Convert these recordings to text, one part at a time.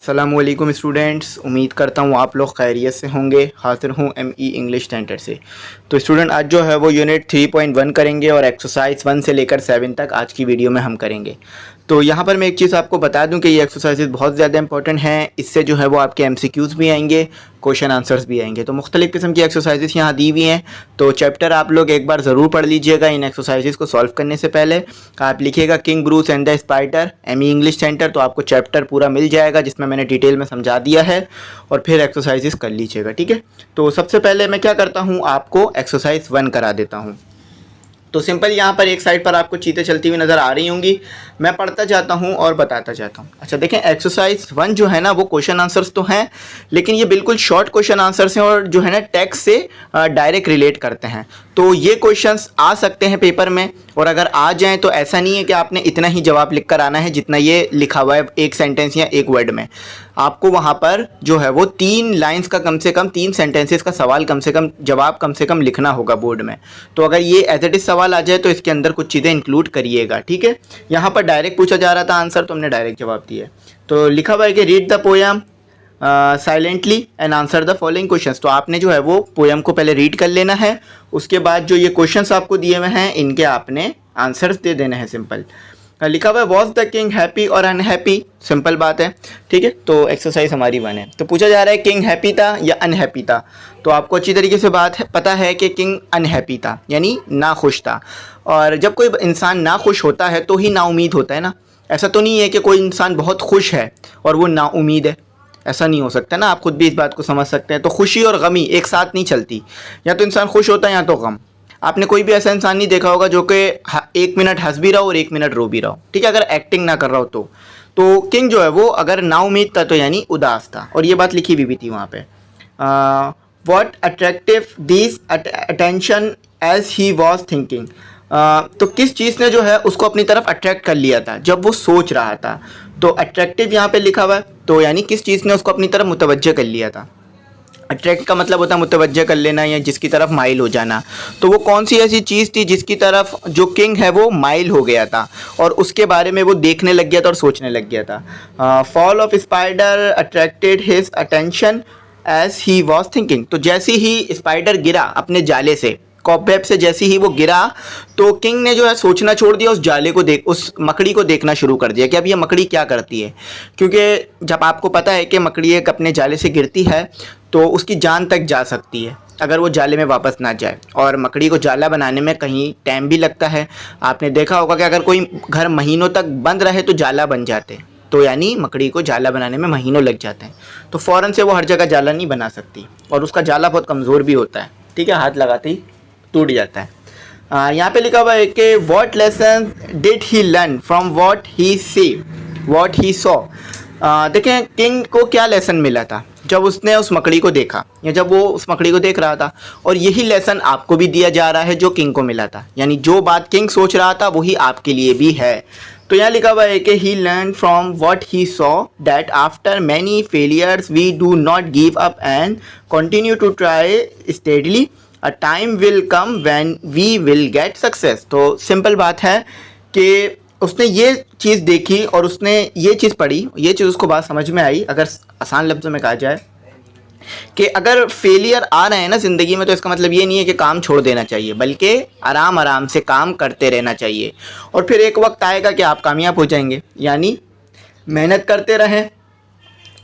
अस्सलामुअलैकुम स्टूडेंट्स, उम्मीद करता हूँ आप लोग खैरियत से होंगे। हाज़िर हूँ इंग्लिश स्टैंडर्ड से। तो स्टूडेंट आज जो है वो यूनिट 3.1 करेंगे और एक्सरसाइज 1 से लेकर 7 तक आज की वीडियो में हम करेंगे। तो यहाँ पर मैं एक चीज़ आपको बता दूँ कि ये एक्सरसाइजेज बहुत ज़्यादा इंपॉर्टेंट हैं। इससे जो है वो आपके MCQs भी आएंगे, क्वेश्चन आंसर्स भी आएंगे। तो मुख्तलिफ़ किस्म की एक्सरसाइजेस यहाँ दी हुई हैं। तो चैप्टर आप लोग एक बार ज़रूर पढ़ लीजिएगा। इन एक्सरसाइजेस को सॉल्व करने से पहले आप लिखिएगा king Bruce and the spider ME English centre, तो आपको चैप्टर पूरा मिल जाएगा जिसमें मैंने डिटेल में समझा दिया है। और फिर एक्सरसाइजेस कर लीजिएगा, ठीक है। तो सबसे पहले मैं क्या करता हूँ, आपको एक्सरसाइज 1 करा देता हूँ। तो सिंपल यहाँ पर एक साइड पर आपको चीज़ें चलती हुई नज़र आ रही होंगी। मैं पढ़ता जाता हूँ और बताता जाता हूँ। अच्छा देखें, एक्सरसाइज 1 जो है ना वो क्वेश्चन आंसर्स तो हैं, लेकिन ये बिल्कुल शॉर्ट क्वेश्चन आंसर्स हैं और जो है ना टेक्स्ट से डायरेक्ट रिलेट करते हैं। तो ये क्वेश्चंस आ सकते हैं पेपर में, और अगर आ जाएं तो ऐसा नहीं है कि आपने इतना ही जवाब लिख कर आना है जितना ये लिखा हुआ है एक सेंटेंस या एक वर्ड में। आपको वहाँ पर जो है वो 3 लाइंस का कम से कम 3 सेंटेंसेस का सवाल कम से कम जवाब कम से कम लिखना होगा बोर्ड में। तो अगर ये एज इट इज़ सवाल आ जाए तो इसके अंदर कुछ चीज़ें इंक्लूड करिएगा, ठीक है। यहाँ पर डायरेक्ट पूछा जा रहा था आंसर, तो हमने डायरेक्ट जवाब दिया। तो लिखा हुआ है कि read the poem silently and answer the following questions. तो आपने जो है वो पोएम को पहले रीड कर लेना है, उसके बाद जो ये क्वेश्चंस आपको दिए हुए हैं इनके आपने आंसर्स दे देने हैं। सिंपल लिखा हुआ है वॉज द किंग हैप्पी और अनहैप्पी। सिंपल बात है, ठीक है। तो एक्सरसाइज हमारी 1 है। तो पूछा जा रहा है किंग हैप्पी था या अनहैप्पी था। तो आपको अच्छी तरीके से बात है पता है कि किंग अनहैप्पी था, यानी ना खुश था। और जब कोई इंसान ना खुश होता है तो ही ना उम्मीद होता है ना। ऐसा तो नहीं है कि कोई इंसान बहुत खुश है और वो ना उम्मीद है, ऐसा नहीं हो सकता ना। आप खुद भी इस बात को समझ सकते हैं। तो खुशी और गमी एक साथ नहीं चलती, या तो इंसान खुश होता है या तो गम। आपने कोई भी ऐसा इंसान नहीं देखा होगा जो कि 1 मिनट हंस भी रहा हो और 1 मिनट रो भी रहा हो, ठीक है, अगर एक्टिंग ना कर रहा हो तो किंग जो है वो अगर ना उम्मीद था तो यानी उदास था, और ये बात लिखी भी थी वहाँ पे। What attractive this attention as he was thinking. तो किस चीज़ ने जो है उसको अपनी तरफ अट्रैक्ट कर लिया था जब वो सोच रहा था। तो अट्रैक्टिव यहाँ पे लिखा हुआ है, तो यानी किस चीज़ ने उसको अपनी तरफ मुतवज्जह कर लिया था। अट्रैक्ट का मतलब होता है मुतवज्जह कर लेना या जिसकी तरफ माइल हो जाना। तो वो कौन सी ऐसी चीज़ थी जिसकी तरफ जो किंग है वो माइल हो गया था और उसके बारे में वो देखने लग गया था और सोचने लग गया था। Fall of spider attracted his attention as he was thinking. तो जैसे ही स्पाइडर गिरा अपने जाले से, कॉबवेब से जैसे ही वो गिरा, तो किंग ने जो है सोचना छोड़ दिया, उस जाले को उस मकड़ी को देखना शुरू कर दिया कि अब ये मकड़ी क्या करती है। क्योंकि जब आपको पता है कि मकड़ी एक अपने जाले से गिरती है तो उसकी जान तक जा सकती है अगर वो जाले में वापस ना जाए, और मकड़ी को जाला बनाने में कहीं टाइम भी लगता है। आपने देखा होगा कि अगर कोई घर महीनों तक बंद रहे तो जाला बन जाते हैं, तो यानी मकड़ी को जाला बनाने में महीनों लग जाते हैं। तो फ़ौरन से वो हर जगह जाला नहीं बना सकती, और उसका जाला बहुत कमज़ोर भी होता है, ठीक है, हाथ लगाते ही टूट जाता है। यहाँ पे लिखा हुआ है कि what lesson did he learn from what he saw. देखें किंग को क्या लेसन मिला था जब उसने उस मकड़ी को देखा, या जब वो उस मकड़ी को देख रहा था। और यही लेसन आपको भी दिया जा रहा है जो किंग को मिला था, यानी जो बात किंग सोच रहा था वही आपके लिए भी है। तो यहाँ लिखा हुआ है कि he learn from what he saw that after many failures we do not give up and continue to try steadily. A time will come when we will get success. तो सिंपल बात है कि उसने ये चीज़ देखी और उसने ये चीज़ पढ़ी, ये चीज़ उसको बात समझ में आई। अगर आसान लफ्ज़ों में कहा जाए कि अगर फेलियर आ रहे हैं ना ज़िंदगी में, तो इसका मतलब ये नहीं है कि काम छोड़ देना चाहिए, बल्कि आराम आराम से काम करते रहना चाहिए। और फिर एक वक्त आएगा कि आप कामयाब हो जाएंगे, यानी मेहनत करते रहें,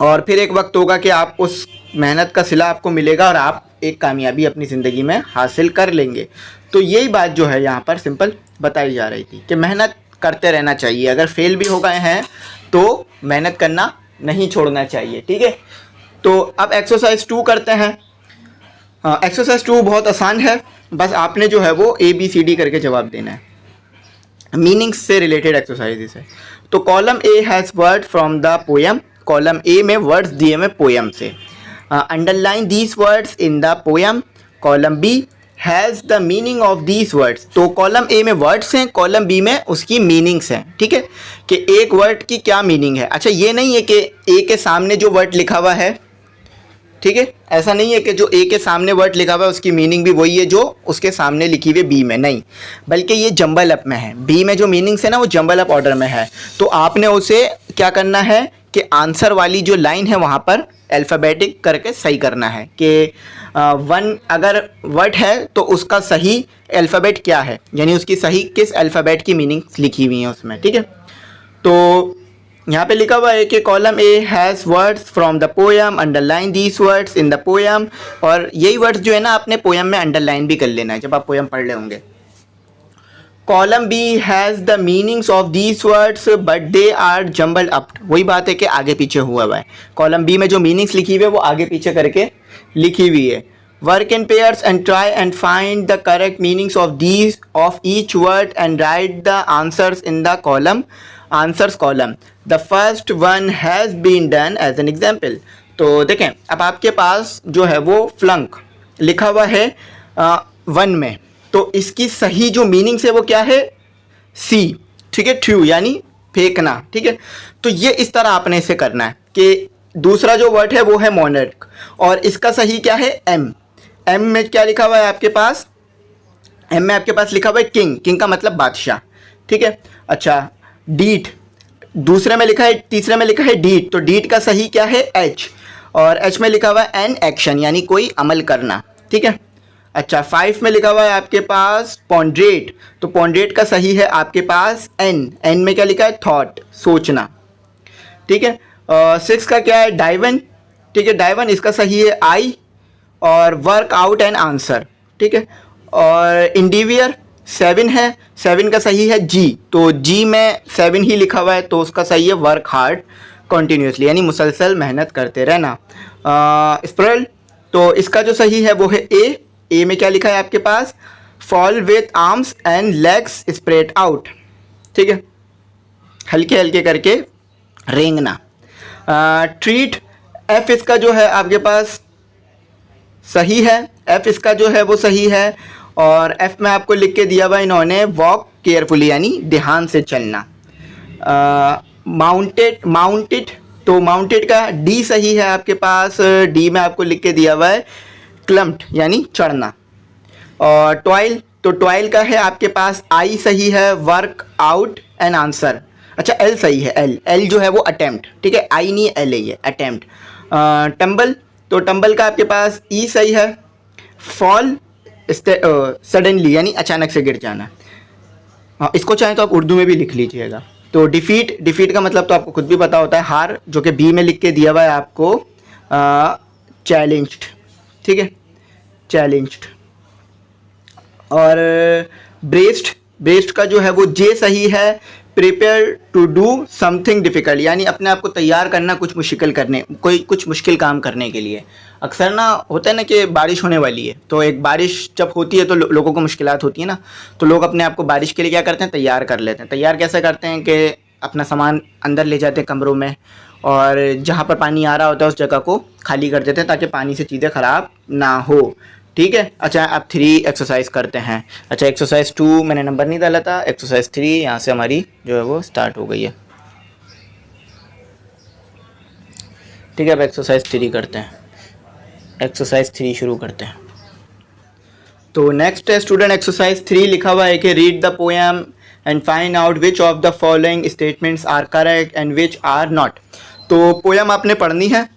और फिर एक वक्त होगा कि आप उस मेहनत का सिला आपको मिलेगा और आप एक कामयाबी अपनी ज़िंदगी में हासिल कर लेंगे। तो यही बात जो है यहाँ पर सिंपल बताई जा रही थी कि मेहनत करते रहना चाहिए। अगर फेल भी हो गए हैं तो मेहनत करना नहीं छोड़ना चाहिए, ठीक है। तो अब एक्सरसाइज 2 करते हैं। एक्सरसाइज 2 बहुत आसान है, बस आपने जो है वो ABCD करके जवाब देना है। मीनिंग्स से रिलेटेड एक्सरसाइजेस है। तो column A has word from the poem. Column A में वर्ड्स दिए में पोएम से। Underline these words in the poem. Column B has the meaning of these words. तो कॉलम ए में वर्ड्स हैं, कॉलम बी में उसकी मीनिंग्स हैं, ठीक है, कि एक वर्ड की क्या मीनिंग है। अच्छा ये नहीं है कि ए के सामने जो वर्ड लिखा हुआ है ठीक है, ऐसा नहीं है कि जो ए के सामने वर्ड लिखा हुआ है उसकी मीनिंग भी वही है जो उसके सामने लिखी हुई बी में, नहीं, बल्कि ये जंबल अप में है। बी में जो मीनिंग्स है ना वो जंबल अप ऑर्डर में है। तो आपने उसे क्या करना है कि आंसर वाली जो लाइन है वहाँ पर अल्फ़ाबेटिक करके सही करना है कि वन अगर वर्ड है तो उसका सही अल्फ़ाबेट क्या है, यानी उसकी सही किस अल्फ़ाबेट की मीनिंग्स लिखी हुई हैं उसमें। ठीक है, तो यहाँ पे लिखा हुआ है कि column A has words from the poem, underline these words in the poem. और यही वर्ड्स जो है ना आपने पोएम में अंडरलाइन भी कर लेना है जब आप पोएम पढ़ रहे होंगे। Column B has the meanings of these words but they are jumbled up. वही बात है कि आगे पीछे हुआ है। कॉलम बी में जो मीनिंग्स लिखी हुई है वो आगे पीछे करके लिखी हुई है। Work in pairs and try and find the correct meanings of each word and write the answers in the column answers column. The first one has been done as an example. तो देखें, अब आपके पास जो है वो फ्लंक लिखा हुआ है वन में, तो इसकी सही जो मीनिंग्स है वो क्या है, सी। ठीक है, थ्रू यानी फेंकना। ठीक है, तो ये इस तरह आपने इसे करना है कि दूसरा जो वर्ड है वो है मोनर्क और इसका सही क्या है, एम। एम में क्या लिखा हुआ है आपके पास, एम में आपके पास लिखा हुआ है किंग। किंग का मतलब बादशाह। ठीक है, अच्छा, डीट दूसरे में लिखा है, तीसरे में लिखा है डीट, तो डीट का सही क्या है, एच। और एच में लिखा हुआ है एन एक्शन यानी कोई अमल करना। ठीक है, अच्छा, 5 में लिखा हुआ है आपके पास पॉन्ड्रेट, तो पॉन्ड्रेट का सही है आपके पास एन। एन में क्या लिखा है, थॉट, सोचना। ठीक है, 6 का क्या है, डाइवन। ठीक है, डाइवन इसका सही है आई। और वर्क आउट एन आंसर। ठीक है, और इंडिवियर 7 है, 7 का सही है जी, तो जी में 7 ही लिखा हुआ है तो उसका सही है वर्क हार्ड कॉन्टीन्यूसली यानी मुसलसल मेहनत करते रहना। स्प्रेल, तो इसका जो सही है वो है ए। ए में क्या लिखा है आपके पास, fall with arms and legs spread out. ठीक है, हल्के हल्के करके रेंगना। ट्रीट, एफ इसका जो है आपके पास सही है, एफ इसका जो है वो सही है। और एफ में आपको लिख के दिया हुआ इन्होंने वॉक केयरफुली यानी ध्यान से चलना। माउंटेड, तो माउंटेड का डी सही है आपके पास। डी में आपको लिख के दिया हुआ है क्लम्प्ड यानी चढ़ना। और टॉयल, तो टॉयल का है आपके पास आई सही है, वर्क आउट एन आंसर। अच्छा, एल सही है, एल जो है वो अटेम्प्ट। ठीक है, आई नहीं एल है, अटेम्प्ट। टम्बल, तो टम्बल का आपके पास ई सही है। फॉल सडनली यानी अचानक से गिर जाना। इसको चाहें तो आप उर्दू में भी लिख लीजिएगा। तो डिफीट का मतलब तो आपको खुद भी पता होता है, हार, जो कि बी में लिख के दिया हुआ है आपको चैलेंज्ड। ठीक है, चैलेंज्ड। और ब्रेस्ट का जो है वो जे सही है। Prepare to do something difficult यानी अपने आप को तैयार करना कुछ मुश्किल काम करने के लिए। अक्सर ना होता है ना कि बारिश होने वाली है, तो एक बारिश जब होती है तो लोगों को मुश्किलात होती है ना, तो लोग अपने आप को बारिश के लिए क्या करते हैं, तैयार कर लेते हैं। तैयार कैसे करते हैं कि अपना सामान अंदर ले जाते हैं कमरों में और जहाँ पर पानी आ रहा होता है उस जगह को खाली कर देते हैं ताकि पानी से चीज़ें ख़राब ना हो। ठीक है, अच्छा, अब 3 एक्सरसाइज करते हैं। अच्छा, एक्सरसाइज 2 मैंने नंबर नहीं डाला था, एक्सरसाइज 3 यहाँ से हमारी जो है वो स्टार्ट हो गई है। ठीक है, अब एक्सरसाइज 3 करते हैं। एक्सरसाइज 3 शुरू करते हैं। तो नेक्स्ट है स्टूडेंट एक्सरसाइज 3, लिखा हुआ है कि read the poem and find out which of the following statements are correct and which are not. तो पोएम आपने पढ़नी है,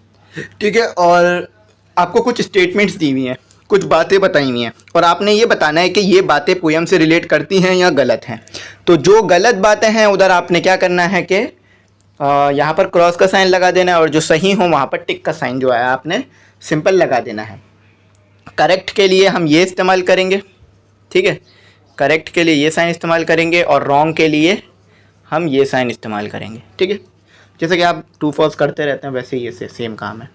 ठीक है, और आपको कुछ स्टेटमेंट्स दी हुई हैं, कुछ बातें बताई हुई हैं और आपने ये बताना है कि ये बातें पोएम से रिलेट करती हैं या गलत हैं। तो जो गलत बातें हैं उधर आपने क्या करना है कि यहाँ पर क्रॉस का साइन लगा देना है और जो सही हो वहाँ पर टिक का साइन जो है आपने सिंपल लगा देना है। करेक्ट के लिए हम ये इस्तेमाल करेंगे, ठीक है, करेक्ट के लिए ये साइन इस्तेमाल करेंगे और रॉन्ग के लिए हम ये साइन इस्तेमाल करेंगे। ठीक है, जैसे कि आप ट्रू फॉल्स करते रहते हैं वैसे ये सेम काम है।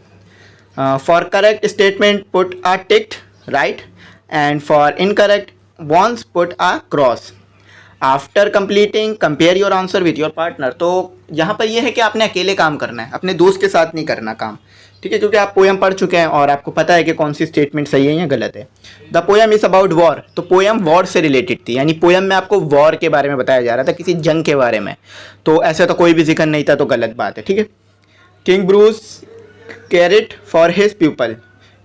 For correct statement put a tick right and for incorrect ones put a cross. After completing compare your answer with your partner. तो यहाँ पर यह है कि आपने अकेले काम करना है, अपने दोस्त के साथ नहीं करना काम, ठीक है, क्योंकि आप पोएम पढ़ चुके हैं और आपको पता है कि कौन सी स्टेटमेंट सही है या गलत है। The poem is about war, तो पोएम वॉर से रिलेटेड थी, यानी पोएम में आपको वॉर के बारे में बताया जा रहा था, किसी जंग के बारे में, तो ऐसा तो कोई भी जिक्र नहीं था, तो गलत बात है। ठीक है, king Bruce cared for his people,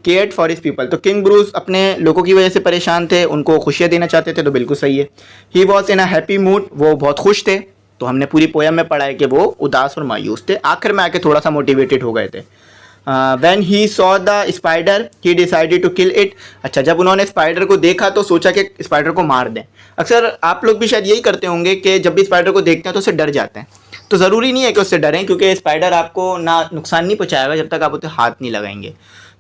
cared for his people. तो किंग ब्रूस अपने लोगों की वजह से परेशान थे, उनको खुशियाँ देना चाहते थे, तो बिल्कुल सही है। He was in a happy mood, वो बहुत खुश थे। तो हमने पूरी पोयम में पढ़ा है कि वो उदास और मायूस थे, आखिर में आके थोड़ा सा मोटिवेटेड हो गए थे। When he saw the spider he decided to kill it. अच्छा, जब उन्होंने स्पाइडर को देखा तो सोचा कि स्पाइडर को मार दें। अक्सर आप लोग भी शायद यही करते होंगे कि जब भी स्पाइडर को देखते हैं तो उससे डर जाते हैं। तो ज़रूरी नहीं है कि उससे डरें, क्योंकि स्पाइडर आपको ना नुकसान नहीं पहुँचाएगा जब तक आप उसे हाथ नहीं लगाएंगे।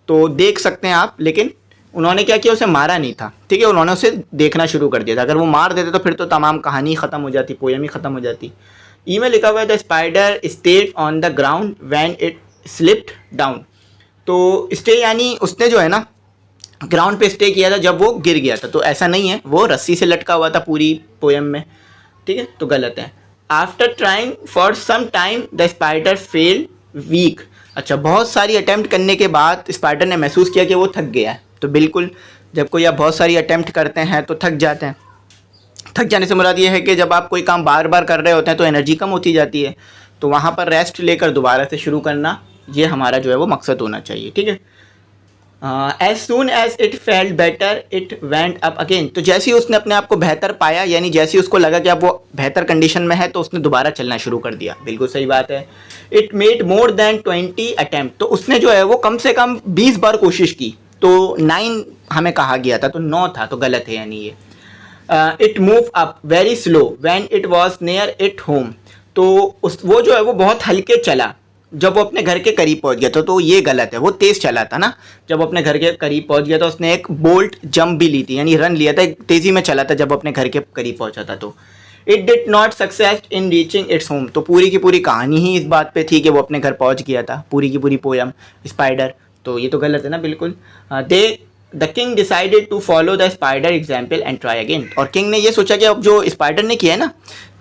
तो देख सकते हैं आप, लेकिन उन्होंने क्या किया, उसे मारा नहीं था, ठीक है, उन्होंने उसे देखना शुरू कर दिया था। अगर वो मार देते तो फिर तो तमाम कहानी ख़त्म हो जाती, पोयम ही ख़त्म हो जाती। ई में लिखा हुआ है the spider stayed on the ground when it slipped down. तो स्टे यानी उसने जो है ना ग्राउंड पे स्टे किया था जब वो गिर गया था। तो ऐसा नहीं है, वो रस्सी से लटका हुआ था पूरी पोयम में, ठीक है, तो गलत है। After trying for some time the spider fell weak. अच्छा, बहुत सारी अटैम्प्ट करने के बाद स्पाइडर ने महसूस किया कि वो थक गया है। तो बिल्कुल, जब कोई आप बहुत सारी अटैम्प्ट करते हैं तो थक जाते हैं। थक जाने से मुराद ये है कि जब आप कोई काम बार बार कर रहे होते हैं तो एनर्जी कम होती जाती है, तो वहाँ पर रेस्ट लेकर दोबारा से शुरू करना, ये हमारा जो है वो मकसद होना चाहिए, ठीक है। As soon as it felt better it went up again. तो जैसे ही उसने अपने आप को बेहतर पाया, यानी जैसे ही उसको लगा कि अब वो बेहतर कंडीशन में है, तो उसने दोबारा चलना शुरू कर दिया। बिल्कुल सही बात है। It made more than 20 attempt. तो उसने जो है वो कम से कम 20 बार कोशिश की। तो 9 हमें कहा गया था, तो 9 था, तो गलत है यानी ये। It move up very slow when it was near it home. तो वो जो है वो बहुत हल्के चला जब वो अपने घर के करीब पहुंच गया था, तो ये गलत है। वो तेज़ चला था ना, जब वो अपने घर के करीब पहुंच गया था उसने एक बोल्ट जंप भी ली थी, यानी रन लिया था, तेज़ी में चला था जब अपने घर के करीब पहुंचा था। तो it did not success in reaching its home. तो पूरी की पूरी कहानी ही इस बात पे थी कि वो अपने घर पहुंच गया था, पूरी की पूरी पोयम स्पाइडर। तो ये तो गलत है ना, बिल्कुल। The king decided to follow the spider example and try again. और किंग ने ये सोचा कि अब जो स्पाइडर ने किया है ना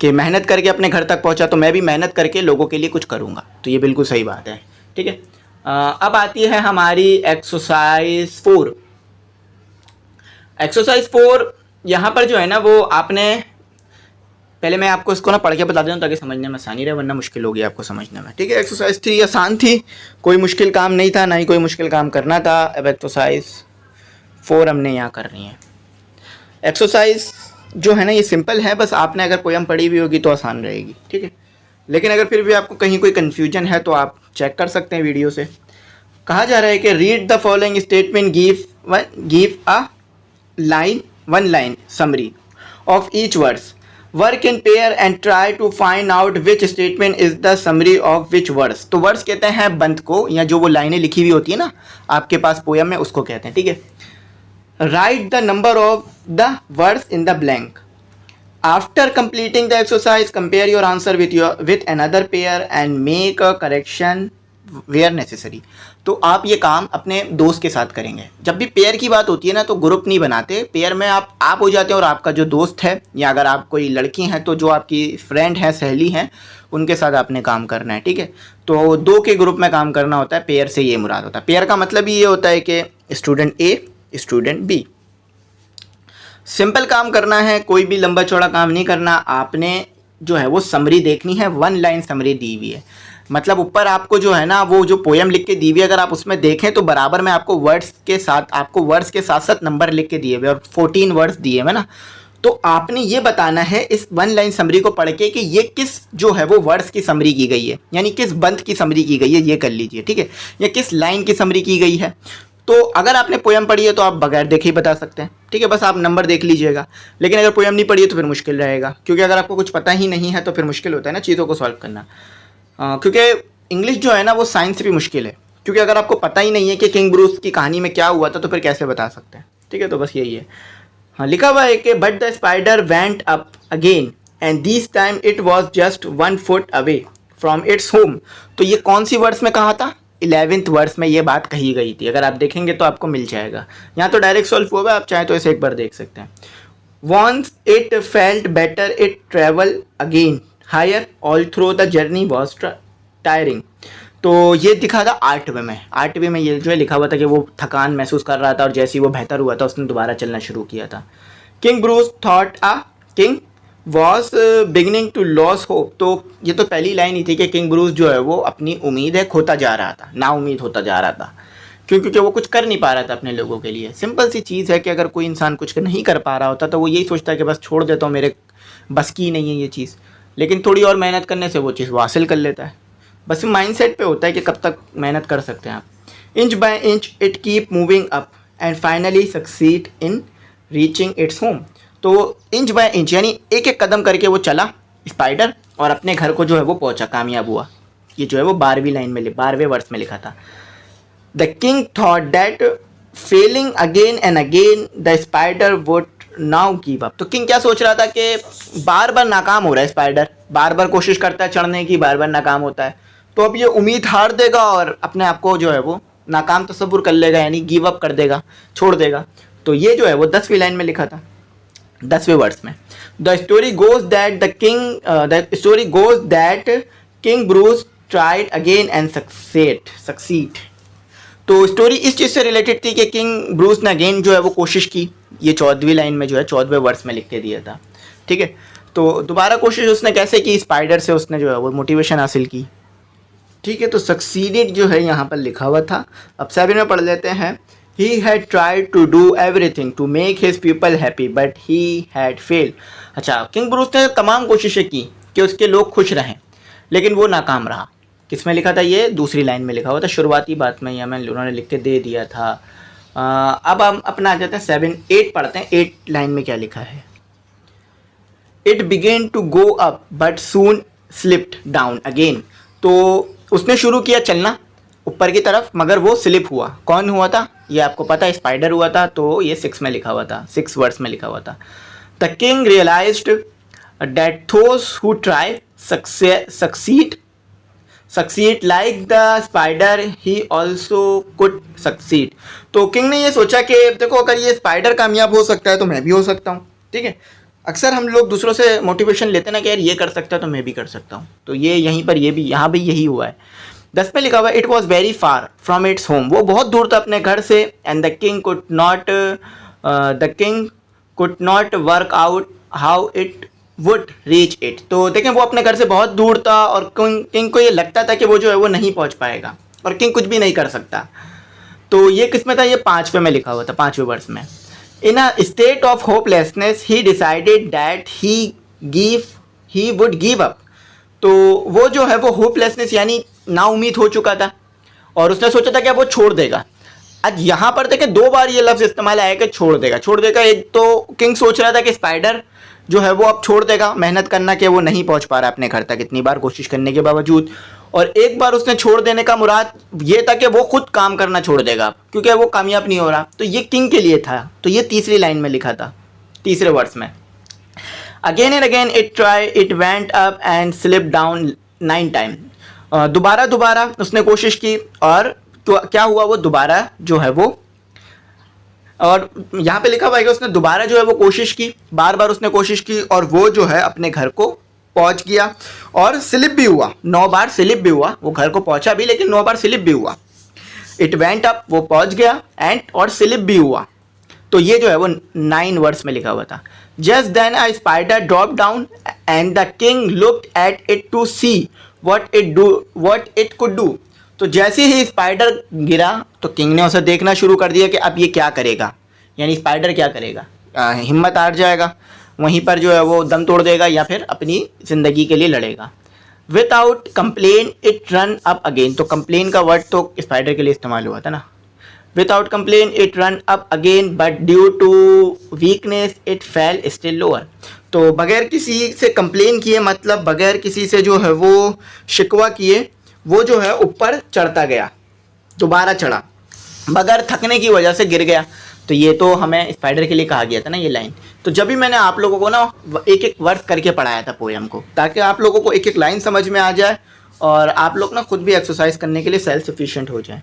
कि मेहनत करके अपने घर तक पहुंचा, तो मैं भी मेहनत करके लोगों के लिए कुछ करूंगा। तो ये बिल्कुल सही बात है, ठीक है। अब आती है हमारी एक्सरसाइज 4। एक्सरसाइज 4 यहाँ पर जो है ना वो आपने, पहले मैं आपको इसको ना पढ़ के बता दूँ ताकि समझने में आसानी रहे, वरना मुश्किल होगी आपको समझने में, ठीक है। एक्सरसाइज 3 आसान थी, कोई मुश्किल काम नहीं था, ना ही कोई मुश्किल काम करना था। अब एक्सरसाइज 4 हमने यहाँ करनी है। एक्सरसाइज जो है ना ये सिंपल है, बस आपने अगर पोयम पढ़ी हुई होगी तो आसान रहेगी, ठीक है। लेकिन अगर फिर भी आपको कहीं कोई कन्फ्यूजन है तो आप चेक कर सकते हैं वीडियो से। कहा जा रहा है कि read the following statement, give a line, 1 line summary of each words, work in pair and try to find out which statement is the summary of which words. तो वर्ड्स कहते हैं बंद को, या जो वो लाइनें लिखी हुई होती है ना आपके पास पोयम में, उसको कहते हैं, ठीक है। Write the number of the words in the blank. After completing the exercise, compare your answer with another pair and make a correction where necessary. तो आप ये काम अपने दोस्त के साथ करेंगे। जब भी पेयर की बात होती है ना तो ग्रुप नहीं बनाते, पेयर में आप हो जाते हैं और आपका जो दोस्त है, या अगर आप कोई लड़की हैं तो जो आपकी फ्रेंड है, सहेली हैं, उनके साथ आपने काम करना है, ठीक है। तो 2 के ग्रुप में काम करना होता है, पेयर से ये मुराद होता है। पेयर का मतलब ये होता है कि student A student B. Simple काम करना है, कोई भी लंबा चौड़ा काम नहीं करना। आपने जो है वो समरी देखनी है, 1 लाइन समरी दी हुई है, मतलब ऊपर आपको जो है ना वो जो पोयम लिख के दी हुई है, अगर आप उसमें देखें तो बराबर में आपको वर्ड्स के साथ साथ नंबर लिख के दिए हुए और 14 वर्ड्स दिए हुए ना। तो आपने ये बताना है इस 1 लाइन समरी को पढ़ के कि ये किस जो है वो वर्ड्स की समरी की गई है, यानी किस बंद की समरी की गई है, ये कर लीजिए, ठीक है, या किस लाइन की समरी की गई है। तो अगर आपने पोयम पढ़ी है तो आप बगैर देखे ही बता सकते हैं, ठीक है, बस आप नंबर देख लीजिएगा। लेकिन अगर पोयम नहीं पढ़ी है तो फिर मुश्किल रहेगा, क्योंकि अगर आपको कुछ पता ही नहीं है तो फिर मुश्किल होता है ना चीज़ों को सॉल्व करना। क्योंकि इंग्लिश जो है ना वो साइंस से भी मुश्किल है, क्योंकि अगर आपको पता ही नहीं है कि किंग ब्रूस की कहानी में क्या हुआ था तो फिर कैसे बता सकते हैं, ठीक है। तो बस यही है। हाँ, लिखा हुआ है कि but the spider went up again and this time it was just 1 foot away from its home. तो ये कौन सी वर्ड्स में कहा था? 11th वर्स में ये बात कही गई थी। अगर आप देखेंगे तो आपको मिल जाएगा, यहाँ तो डायरेक्ट सॉल्व हुआ है, आप चाहें तो इसे एक बार देख सकते हैं। Once it felt better it travel again higher all through the journey was tiring. तो ये दिखा था 8वें में। 8वें में ये जो है लिखा हुआ था कि वो थकान महसूस कर रहा था और जैसे ही वो बेहतर हुआ था उसने दोबारा चलना शुरू किया था। King Bruce thought was beginning to lose hope. तो ये तो पहली लाइन ही थी कि किंग ब्रूस जो है वो अपनी उम्मीद है खोता जा रहा था, ना उम्मीद होता जा रहा था, क्योंकि वो कुछ कर नहीं पा रहा था अपने लोगों के लिए। सिंपल सी चीज़ है कि अगर कोई इंसान कुछ नहीं कर पा रहा होता तो वो यही सोचता है कि बस छोड़ देता हूँ, मेरे बस की नहीं है ये चीज़, लेकिन थोड़ी और मेहनत करने से वो चीज़ वो हासिल कर लेता है। बस माइंडसेट पे होता है कि कब तक मेहनत कर सकते हैं आप। Inch by inch it keep moving up and finally succeed in reaching its home. तो इंच बाय इंच यानी एक एक कदम करके वो चला स्पाइडर और अपने घर को जो है वो पहुंचा, कामयाब हुआ। ये जो है वो 12वीं लाइन में 12वें वर्स में लिखा था। The king thought that failing again and again the spider would now give up. तो किंग क्या सोच रहा था कि बार बार नाकाम हो रहा है स्पाइडर, बार बार कोशिश करता है चढ़ने की, बार बार नाकाम होता है, तो अब ये उम्मीद हार देगा और अपने आप को जो है वो नाकाम तस्वुर कर लेगा, यानी गिव अप कर देगा, छोड़ देगा। तो ये जो है वो 10वीं लाइन में लिखा था, 10वें वर्स में। The story goes that king Bruce tried again and succeed. तो स्टोरी इस चीज़ से रिलेटेड थी कि किंग ब्रूस ने अगेन जो है वो कोशिश की। ये 14वीं लाइन में जो है 14वें वर्स में लिख के दिया था, ठीक है। तो दोबारा कोशिश उसने कैसे की, स्पाइडर से उसने जो है वो मोटिवेशन हासिल की, ठीक है। तो सक्सीडेड जो है यहाँ पर लिखा हुआ था। अब 7 में पढ़ लेते हैं। He had tried to do everything to make his people happy but he had failed। अच्छा, किंग ब्रूस ने तमाम कोशिशें की कि उसके लोग खुश रहें, लेकिन वो नाकाम रहा। किस में लिखा था ये? दूसरी लाइन में लिखा हुआ था, शुरुआती बात में, या मैं उन्होंने लिख के दे दिया था। अब हम अपना आ जाते हैं 7-8 पढ़ते हैं। 8 लाइन में क्या लिखा है? It began to go up but soon slipped down again। तो उसने शुरू किया चलना ऊपर की तरफ, मगर वो स्लिप हुआ। कौन हुआ था? ये आपको पता है, स्पाइडर हुआ था। तो ये 6 में लिखा हुआ था, 6 वर्स में लिखा हुआ था। The king realised that those who try succeed like the spider he also could succeed। तो किंग ने ये सोचा कि देखो, अगर ये स्पाइडर कामयाब हो सकता है तो मैं भी हो सकता हूँ, ठीक है। अक्सर हम लोग दूसरों से मोटिवेशन लेते ना कि यार ये कर सकता है तो मैं भी कर सकता हूँ। तो ये यहीं पर यहाँ भी यही हुआ है। 10 में लिखा हुआ है, it was very far from its home. वो बहुत दूर था अपने घर से। And the king could not work out how it would reach it. तो देखें, वो अपने घर से बहुत दूर था और किंग को ये लगता था कि वो जो है वो नहीं पहुंच पाएगा और किंग कुछ भी नहीं कर सकता। तो ये किस में था? ये 5वें में लिखा हुआ था, 5वें वर्स में। In a state of hopelessness he decided that he would give up. तो वो जो है वो होपलेसनेस यानी नाउम्मीद हो चुका था और उसने सोचा था कि वो छोड़ देगा। आज यहाँ पर देखें 2 बार ये लफ्ज़ इस्तेमाल आया कि छोड़ देगा, छोड़ देगा। एक तो किंग सोच रहा था कि स्पाइडर जो है वो अब छोड़ देगा मेहनत करना, कि वो नहीं पहुँच पा रहा अपने घर तक इतनी बार कोशिश करने के बावजूद। और एक बार उसने छोड़ देने का मुराद ये था कि वो खुद काम करना छोड़ देगा क्योंकि वो कामयाब नहीं हो रहा। तो ये किंग के लिए था। तो ये 3री लाइन में लिखा था, 3रे वर्स में। Again and again it went up and slip down 9 time. दोबारा उसने कोशिश की और तो क्या हुआ, वो दोबारा जो है वो, और यहाँ पे लिखा हुआ है कि उसने दोबारा जो है वो कोशिश की, बार बार उसने कोशिश की और वो जो है अपने घर को पहुँच गया और स्लिप भी हुआ। 9 बार स्लिप भी हुआ। वो घर को पहुँचा भी, लेकिन 9 बार स्लिप भी हुआ। इट वेंट अप, वो पहुँच गया, एंड और स्लिप भी हुआ। तो ये जो है वो 9 वर्स में लिखा हुआ था। Just then a spider drop down and the king looked at it to see what it could do. तो जैसे ही स्पाइडर गिरा तो किंग ने उसे देखना शुरू कर दिया कि अब ये क्या करेगा, यानी स्पाइडर क्या करेगा। हिम्मत हार जाएगा, वहीं पर जो है वो दम तोड़ देगा या फिर अपनी ज़िंदगी के लिए लड़ेगा। Without complain it run up again. तो कंप्लेन का वर्ड तो स्पाइडर के लिए इस्तेमाल हुआ था ना। Without complaint it run up again but due to weakness it fell still lower। तो बगैर किसी से कंप्लेन किए, मतलब बगैर किसी से जो है वो शिकवा किए, वो जो है ऊपर चढ़ता गया, दोबारा चढ़ा, बगैर थकने की वजह से गिर गया। तो ये तो हमें स्पाइडर के लिए कहा गया था ना ये लाइन। तो जब भी मैंने आप लोगों को ना एक एक वर्ड करके पढ़ाया था पोएम को, ताकि आप लोगों को एक एक लाइन समझ में आ जाए और आप लोग ना खुद भी एक्सरसाइज करने के लिए सेल्फ सफिशिएंट हो जाए।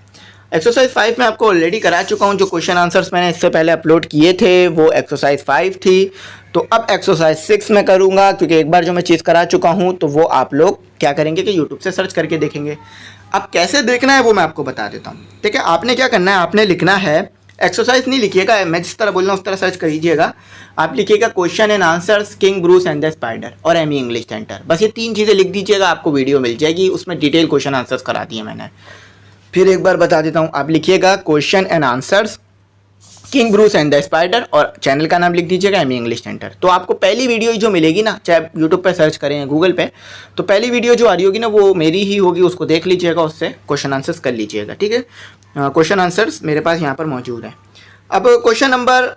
एक्सरसाइज 5 में आपको ऑलरेडी करा चुका हूँ। जो क्वेश्चन आंसर्स मैंने इससे पहले अपलोड किए थे वो एक्सरसाइज 5 थी। तो अब एक्सरसाइज 6 में करूँगा, क्योंकि एक बार जो मैं चीज़ करा चुका हूँ तो वो आप लोग क्या करेंगे कि यूट्यूब से सर्च करके देखेंगे। अब कैसे देखना है वो मैं आपको बता देता हूँ, ठीक है। आपने क्या करना है, आपने लिखना है एक्सरसाइज नहीं लिखिएगा, मैं जिस तरह बोल रहा हूँ उस तरह सर्च करिएगा। आप लिखिएगा question and answers king Bruce and the spider और एमी इंग्लिश सेंटर, बस ये 3 चीज़ें लिख दीजिएगा, आपको वीडियो मिल जाएगी, उसमें डिटेल क्वेश्चन आंसर्स करा दिए मैंने। फिर एक बार बता देता हूँ, आप लिखिएगा question and answers king Bruce and the spider और चैनल का नाम लिख दीजिएगा एमी इंग्लिश सेंटर। तो आपको पहली वीडियो जो मिलेगी ना, चाहे यूट्यूब पे सर्च करें या गूगल पे, तो पहली वीडियो जो आ रही होगी ना वो मेरी ही होगी, उसको देख लीजिएगा, उससे क्वेश्चन आंसर्स कर लीजिएगा, ठीक है। क्वेश्चन आंसर्स मेरे पास यहाँ पर मौजूद है। अब क्वेश्चन नंबर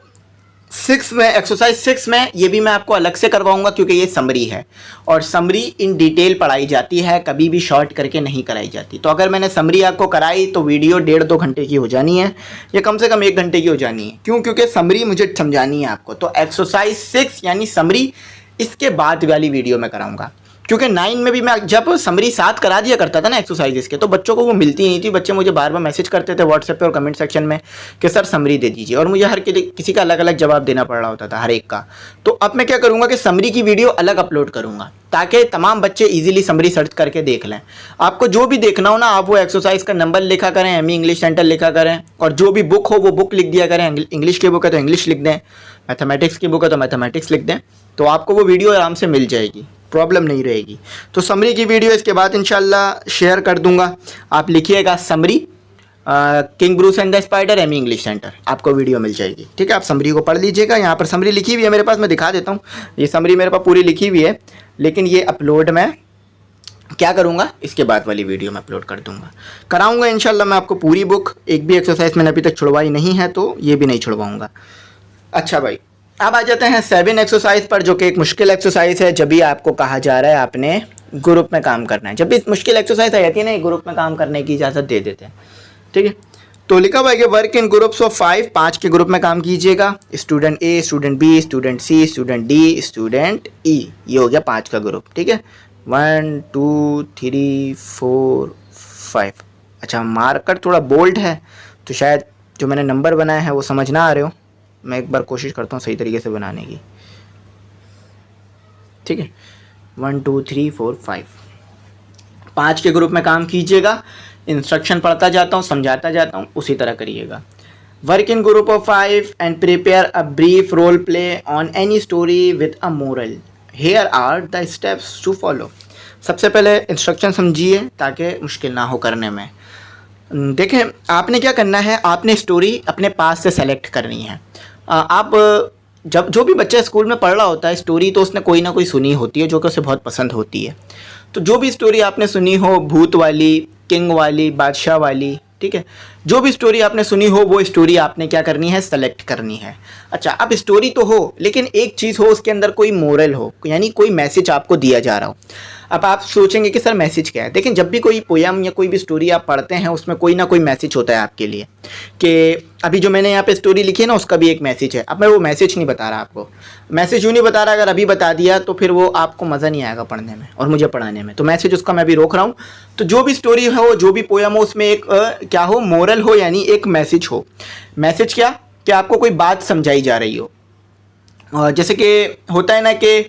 6 में, एक्सरसाइज 6 में, ये भी मैं आपको अलग से करवाऊंगा क्योंकि ये समरी है और समरी इन डिटेल पढ़ाई जाती है, कभी भी शॉर्ट करके नहीं कराई जाती। तो अगर मैंने समरी आपको कराई तो वीडियो 1.5-2 घंटे की हो जानी है, या कम से कम 1 घंटे की हो जानी है। क्यों? क्योंकि समरी मुझे समझानी है आपको। तो एक्सरसाइज 6 यानी समरी इसके बाद वाली वीडियो में कराऊंगा, क्योंकि 9 में भी मैं जब समरी 7 करा दिया करता था ना एक्सरसाइजेस के, तो बच्चों को वो मिलती नहीं थी। बच्चे मुझे बार बार मैसेज करते थे व्हाट्सएप पे और कमेंट सेक्शन में कि सर समरी दे दीजिए, और मुझे हर किसी का अलग अलग जवाब देना पड़ रहा होता था, हर एक का। तो अब मैं क्या करूँगा कि समरी की वीडियो अलग अपलोड करूँगा ताकि तमाम बच्चे ईजिली समरी सर्च करके देख लें। आपको जो भी देखना हो ना, आप वो एक्सरसाइज का नंबर लिखा करें, एमी इंग्लिश सेंटर लिखा करें, और जो भी बुक हो वो बुक लिख दिया करें। इंग्लिश की बुक है तो इंग्लिश लिख दें, मैथमेटिक्स की बुक है तो मैथमेटिक्स लिख दें, तो आपको वो वीडियो आराम से मिल जाएगी, प्रॉब्लम नहीं रहेगी। तो समरी की वीडियो इसके बाद इंशाल्लाह शेयर कर दूंगा। आप लिखिएगा summary king Bruce and the spider Amy English centre, आपको वीडियो मिल जाएगी, ठीक है। आप समरी को पढ़ लीजिएगा। यहाँ पर समरी लिखी हुई है मेरे पास, मैं दिखा देता हूँ। ये समरी मेरे पास पूरी लिखी हुई है, लेकिन ये अपलोड मैं क्या करूँगा, इसके बाद वाली वीडियो में अपलोड कर दूँगा, कराऊँगा इंशाल्लाह। मैं आपको पूरी बुक, एक भी एक्सरसाइज मैंने अभी तक छुड़वाई नहीं है, तो ये भी नहीं छुड़वाऊँगा। अच्छा भाई, अब आ जाते हैं 7 एक्सरसाइज पर, जो कि एक मुश्किल एक्सरसाइज है। जब भी आपको कहा जा रहा है आपने ग्रुप में काम करना है, जब भी मुश्किल एक्सरसाइज आ जाती है ना, ग्रुप में काम करने की इजाज़त दे देते हैं, ठीक है। तो लिखा हुआ है कि वर्क इन ग्रुप्स ऑफ 5 के ग्रुप में काम कीजिएगा। Student A, student B, student C, student D, student E, ये हो गया 5 का ग्रुप, ठीक है। 1 2 3 4 5। अच्छा, मार्कर थोड़ा बोल्ड है तो शायद जो मैंने नंबर बनाया है वो समझ ना आ रहे हो। मैं एक बार कोशिश करता हूँ सही तरीके से बनाने की, ठीक है। 1 2 3 4 5 के ग्रुप में काम कीजिएगा। इंस्ट्रक्शन पढ़ता जाता हूँ, समझाता जाता हूँ, उसी तरह करिएगा। Work in group of 5 and prepare a brief role play on any story with a moral. Here are the steps to follow. सबसे पहले इंस्ट्रक्शन समझिए ताकि मुश्किल ना हो करने में। देखें, आपने क्या करना है, आपने स्टोरी अपने पास से सेलेक्ट करनी है। आप जब जो भी बच्चा स्कूल में पढ़ रहा होता है स्टोरी, तो उसने कोई ना कोई सुनी होती है जो कि उसे बहुत पसंद होती है। तो जो भी स्टोरी आपने सुनी हो, भूत वाली, किंग वाली, बादशाह वाली, ठीक है, जो भी स्टोरी आपने सुनी हो वो स्टोरी आपने क्या करनी है, सेलेक्ट करनी है। अच्छा, अब स्टोरी तो हो, लेकिन एक चीज़ हो, उसके अंदर कोई मोरल हो, यानी कोई मैसेज आपको दिया जा रहा हो। अब आप सोचेंगे कि सर मैसेज क्या है। लेकिन जब भी कोई पोयम या कोई भी स्टोरी आप पढ़ते हैं, उसमें कोई ना कोई मैसेज होता है आपके लिए। कि अभी जो मैंने यहाँ पे स्टोरी लिखी है ना, उसका भी एक मैसेज है। अब मैं वो मैसेज नहीं बता रहा आपको, मैसेज क्यों नहीं बता रहा, अगर अभी बता दिया तो फिर वो आपको मज़ा नहीं आएगा पढ़ने में और मुझे पढ़ाने में। तो मैसेज उसका मैं अभी रोक रहा हूँ। तो जो भी स्टोरी हो, जो भी पोयम हो, उसमें एक क्या हो, मोरल हो, यानी एक मैसेज हो। मैसेज क्या, कि आपको कोई बात समझाई जा रही हो। जैसे कि होता है ना कि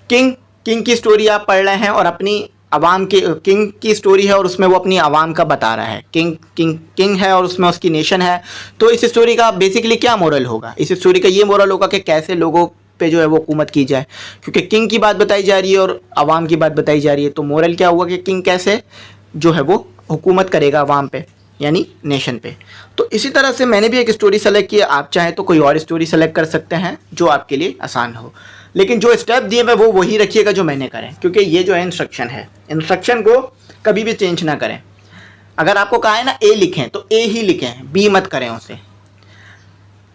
किंग की स्टोरी आप पढ़ रहे हैं और अपनी अवाम के, किंग की स्टोरी है और उसमें वो अपनी अवाम का बता रहा है। किंग है और उसमें उसकी नेशन है। तो इस स्टोरी का बेसिकली क्या मोरल होगा, इस स्टोरी का ये मोरल होगा कि कैसे लोगों पे जो है वो हुकूमत की जाए, क्योंकि किंग की बात बताई जा रही है और अवाम की बात बताई जा रही है। तो मोरल क्या हुआ कि किंग कैसे जो है वो हुकूमत करेगा अवाम पे, यानी नेशन पे। तो इसी तरह से मैंने भी एक स्टोरी सेलेक्ट की है। आप चाहें तो कोई और स्टोरी सेलेक्ट कर सकते हैं जो आपके लिए आसान हो, लेकिन जो स्टेप दिए मैं वो वही रखिएगा जो मैंने करें, क्योंकि ये जो है इंस्ट्रक्शन है, इंस्ट्रक्शन को कभी भी चेंज ना करें। अगर आपको कहा है ना ए लिखें तो ए ही लिखें, बी मत करें उसे।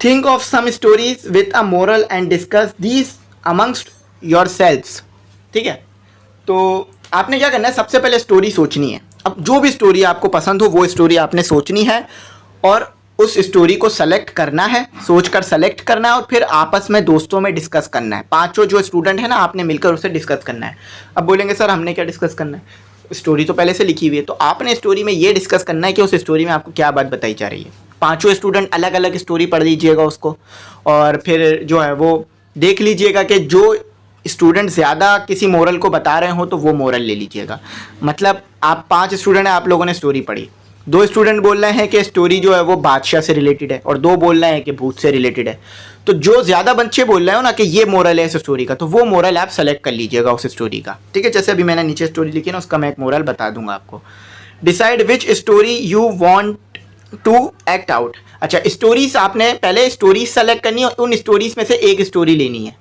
Think of some stories with a moral and discuss these amongst yourselves, ठीक है। तो आपने क्या करना है, सबसे पहले स्टोरी सोचनी है। अब जो भी स्टोरी आपको पसंद हो वो स्टोरी आपने सोचनी है और उस स्टोरी को सेलेक्ट करना है, सोचकर सेलेक्ट करना है और फिर आपस में दोस्तों में डिस्कस करना है। 5 जो स्टूडेंट है ना, आपने मिलकर उसे डिस्कस करना है। अब बोलेंगे सर हमने क्या डिस्कस करना है, स्टोरी तो पहले से लिखी हुई है। तो आपने स्टोरी में ये डिस्कस करना है कि उस स्टोरी में आपको क्या बात बताई जा रही है। 5 स्टूडेंट अलग अलग स्टोरी पढ़ लीजिएगा उसको, और फिर जो है वो देख लीजिएगा कि जो स्टूडेंट ज़्यादा किसी मोरल को बता रहे हो तो वो मोरल ले लीजिएगा। मतलब आप 5 स्टूडेंट हैं, आप लोगों ने स्टोरी पढ़ी, दो स्टूडेंट बोल रहे हैं कि स्टोरी जो है वो बादशाह से रिलेटेड है और दो बोल रहे हैं कि भूत से रिलेटेड है। तो जो ज़्यादा बच्चे बोल रहे हो ना कि ये मोरल है इस स्टोरी का, तो वो मोरल आप सेलेक्ट कर लीजिएगा उस स्टोरी का, ठीक है। जैसे अभी मैंने नीचे स्टोरी लिखी ना, उसका मैं एक मोरल बता दूंगा आपको। Decide which story you want to act out. अच्छा, स्टोरीज आपने पहले स्टोरीज सेलेक्ट करनी है और उन स्टोरीज में से एक स्टोरी लेनी है।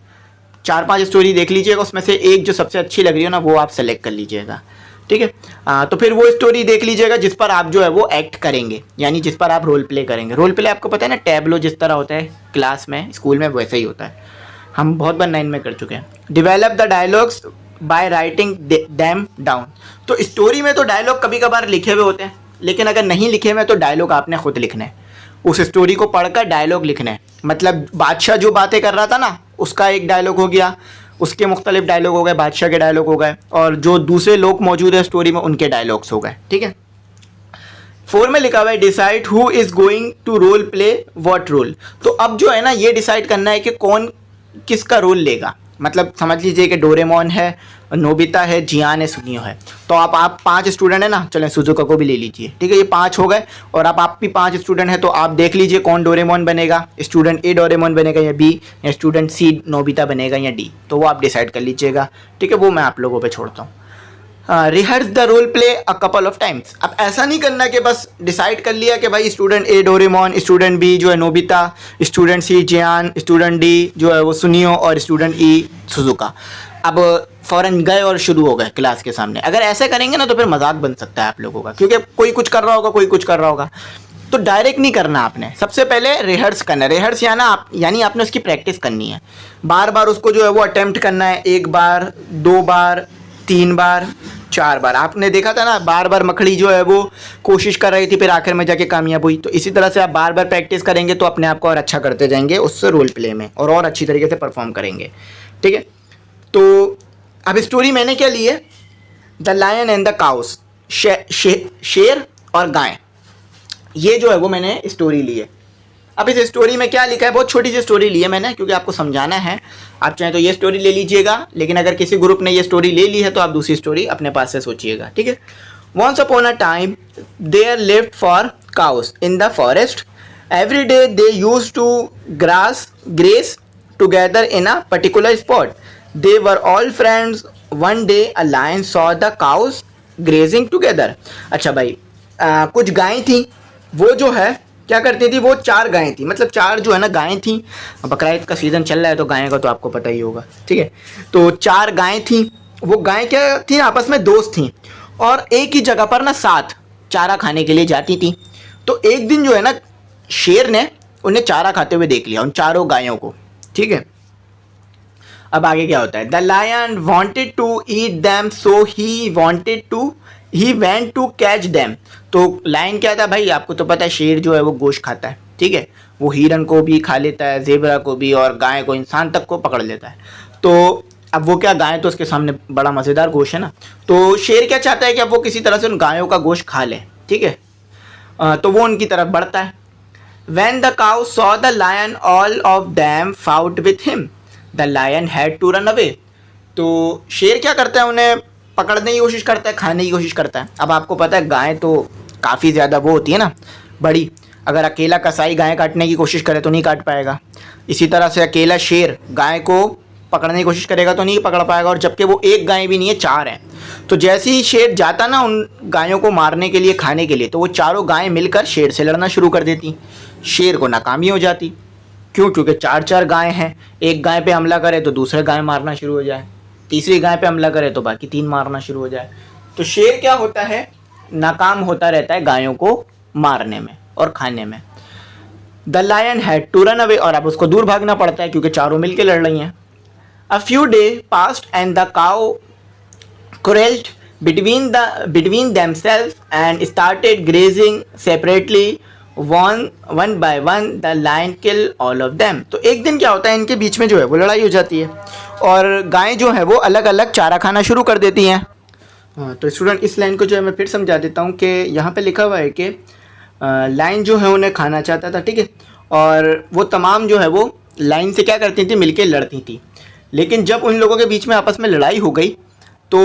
4-5 स्टोरी देख लीजिएगा, उसमें से एक जो सबसे अच्छी लग रही हो ना वो आप सेलेक्ट कर लीजिएगा, ठीक है। तो फिर वो स्टोरी देख लीजिएगा जिस पर आप जो है वो एक्ट करेंगे, यानी जिस पर आप रोल प्ले करेंगे। रोल प्ले आपको पता है ना, टैबलो जिस तरह होता है क्लास में, स्कूल में, वैसे ही होता है। हम बहुत बार 9 में कर चुके हैं। Develop the dialogues by writing them down. तो स्टोरी में तो डायलॉग कभी कभार लिखे हुए होते हैं, लेकिन अगर नहीं लिखे हुए तो डायलॉग आपने खुद लिखना है। उस स्टोरी को पढ़कर डायलॉग लिखना है। मतलब बादशाह जो बातें कर रहा था ना, उसका एक डायलॉग हो गया, उसके मुख्तलिफ डायलॉग हो गए, बादशाह के डायलॉग हो गए, और जो दूसरे लोग मौजूद है स्टोरी में उनके डायलॉग्स हो गए, ठीक है। 4 में लिखा हुआ है decide who is going to role play what role. तो अब जो है ना ये डिसाइड करना है कि कौन किसका रोल लेगा। मतलब समझ लीजिए कि डोरेमोन है, नोबिता है, जियान है, सुनियो है। तो आप 5 स्टूडेंट है ना, चलें सुजुका को भी ले लीजिए, ठीक है। ये 5 हो गए और आप भी 5 स्टूडेंट हैं, तो आप देख लीजिए कौन डोरेमोन बनेगा। स्टूडेंट ए डोरेमोन बनेगा या बी, या स्टूडेंट सी नोबिता बनेगा या डी, तो वो आप डिसाइड कर लीजिएगा, ठीक है। वो मैं आप लोगों पर छोड़ता हूँ। Rehearse the role play a couple of times. अब ऐसा नहीं करना कि बस डिसाइड कर लिया कि भाई स्टूडेंट ए डोरेमोन, स्टूडेंट बी जो है नोबिता, स्टूडेंट सी जियान, स्टूडेंट डी जो है वो सुनियो और स्टूडेंट ई सुजुका। अब फ़ौरन गए और शुरू हो गए क्लास के सामने। अगर ऐसे करेंगे ना तो फिर मजाक बन सकता है आप लोगों का, क्योंकि कोई कुछ कर रहा होगा, कोई कुछ कर रहा होगा। तो डायरेक्ट नहीं करना आपने, सबसे पहले रिहर्स करना है। रिहर्स यानी आपने उसकी प्रैक्टिस करनी है, बार बार उसको जो है वो अटेम्प्ट करना है। 1 बार, 2 बार, 3 बार, 4 बार। आपने देखा था ना, बार बार मखड़ी जो है वो कोशिश कर रही थी, फिर आखिर में जाके कामयाब हुई। तो इसी तरह से आप बार बार प्रैक्टिस करेंगे तो अपने आप को और अच्छा करते जाएंगे उस रोल प्ले में, और अच्छी तरीके से परफॉर्म करेंगे, ठीक है। तो अब स्टोरी मैंने क्या ली है, the lion and the cows, शेर और गाय, ये जो है वो मैंने स्टोरी ली है। अब इस स्टोरी में क्या लिखा है, बहुत छोटी सी स्टोरी ली है मैंने, क्योंकि आपको समझाना है। आप चाहें तो ये स्टोरी ले लीजिएगा, लेकिन अगर किसी ग्रुप ने ये स्टोरी ले ली है तो आप दूसरी स्टोरी अपने पास से सोचिएगा, ठीक है। Once upon a time there lived four cows in the forest. Every day they used to graze together in a particular spot. They were all friends. One day a lion saw the cows grazing together. अच्छा भाई, कुछ गायें थी, वो जो है क्या करती थी, वो 4 गायें थी, मतलब 4 जो है ना गायें थी। बकरा ईद का सीज़न चल रहा है तो गायें का तो आपको पता ही होगा, ठीक है। तो 4 गायें थी। वो गायें क्या थी, आपस में दोस्त थी और एक ही जगह पर ना साथ चारा खाने के लिए जाती थी। तो एक दिन जो है ना शेर ने उन्हें चारा खाते हुए देख लिया, उन चारों गायों को, ठीक है। अब आगे क्या होता है, the lion wanted to eat them so he went to catch them. तो लायन क्या था भाई, आपको तो पता है शेर जो है वो गोश्त खाता है, ठीक है। वो हिरन को भी खा लेता है, ज़ेबरा को भी, और गाय को, इंसान तक को पकड़ लेता है। तो अब वो क्या, गाय तो उसके सामने बड़ा मज़ेदार गोश्त है ना। तो शेर क्या चाहता है कि अब वो किसी तरह से उन गायों का गोश्त खा ले, ठीक है। तो वो उनकी तरफ बढ़ता है। When the cow saw the lion, all of them fought with him. The lion had to run away. तो शेर क्या करता है, उन्हें पकड़ने की कोशिश करता है, खाने की कोशिश करता है। अब आपको पता है गाय तो काफ़ी ज़्यादा वो होती है ना, बड़ी। अगर अकेला कसाई गाय काटने की कोशिश करे तो नहीं काट पाएगा। इसी तरह से अकेला शेर गाय को पकड़ने की कोशिश करेगा तो नहीं पकड़ पाएगा, और जबकि वो एक गाय भी नहीं है, 4 हैं। तो जैसे ही शेर जाता ना उन गायों को मारने के लिए, खाने के लिए, तो वो चारों गायें मिलकर शेर से लड़ना शुरू कर देती। शेर को नाकामी हो जाती। क्यों? क्योंकि 4 गायें हैं। एक गाय पे हमला करे तो दूसरे गाय मारना शुरू हो जाए, तीसरी गाय पे हमला करे तो बाकी 3 मारना शुरू हो जाए। तो शेर क्या होता है, नाकाम होता रहता है गायों को मारने में और खाने में। The lion had to run away, और अब उसको दूर भागना पड़ता है क्योंकि चारों मिलकर लड़ रही हैं। A few days passed and the cow quarreled between themselves and started grazing separately. One by one the lion killed all of them. तो एक दिन क्या होता है, इनके बीच में जो है वो लड़ाई हो जाती है और गायें जो है वो अलग अलग चारा खाना शुरू कर देती हैं। तो स्टूडेंट इस लाइन को जो है मैं फिर समझा देता हूँ कि यहाँ पे लिखा हुआ है कि लाइन जो है उन्हें खाना चाहता था, ठीक है, और वो तमाम जो है वो लाइन से क्या करती थी, मिलके लड़ती थी। लेकिन जब उन लोगों के बीच में आपस में लड़ाई हो गई तो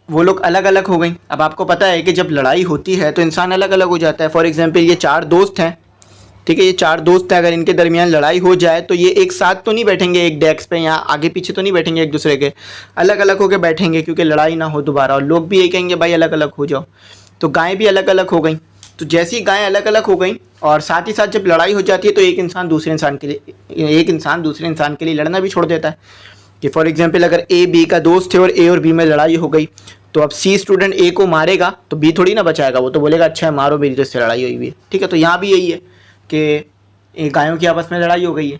वो लोग अलग अलग हो गई। अब आपको पता है कि जब लड़ाई होती है तो इंसान अलग अलग हो जाता है। फॉर एग्जांपल ये 4 दोस्त हैं, ठीक है, ये 4 दोस्त हैं, अगर इनके दरमियान लड़ाई हो जाए तो ये एक साथ तो नहीं बैठेंगे एक डेस्क पे, यहाँ आगे पीछे तो नहीं बैठेंगे एक दूसरे के, अलग अलग होकर बैठेंगे क्योंकि लड़ाई ना हो दोबारा। और लोग भी यही कहेंगे भाई अलग अलग हो जाओ। तो गायें भी अलग अलग हो गई। तो जैसी गायें अलग अलग हो गई और साथ ही साथ जब लड़ाई हो जाती है तो एक इंसान दूसरे इंसान के लिए लड़ना भी छोड़ देता है। कि फॉर एग्जांपल अगर ए बी का दोस्त है और ए और बी में लड़ाई हो गई, तो अब सी स्टूडेंट ए को मारेगा तो बी थोड़ी ना बचाएगा, वो तो बोलेगा अच्छा है मारो, मेरी तो इससे लड़ाई हुई है, ठीक है। तो यहाँ भी यही है कि गायों की आपस में लड़ाई हो गई है,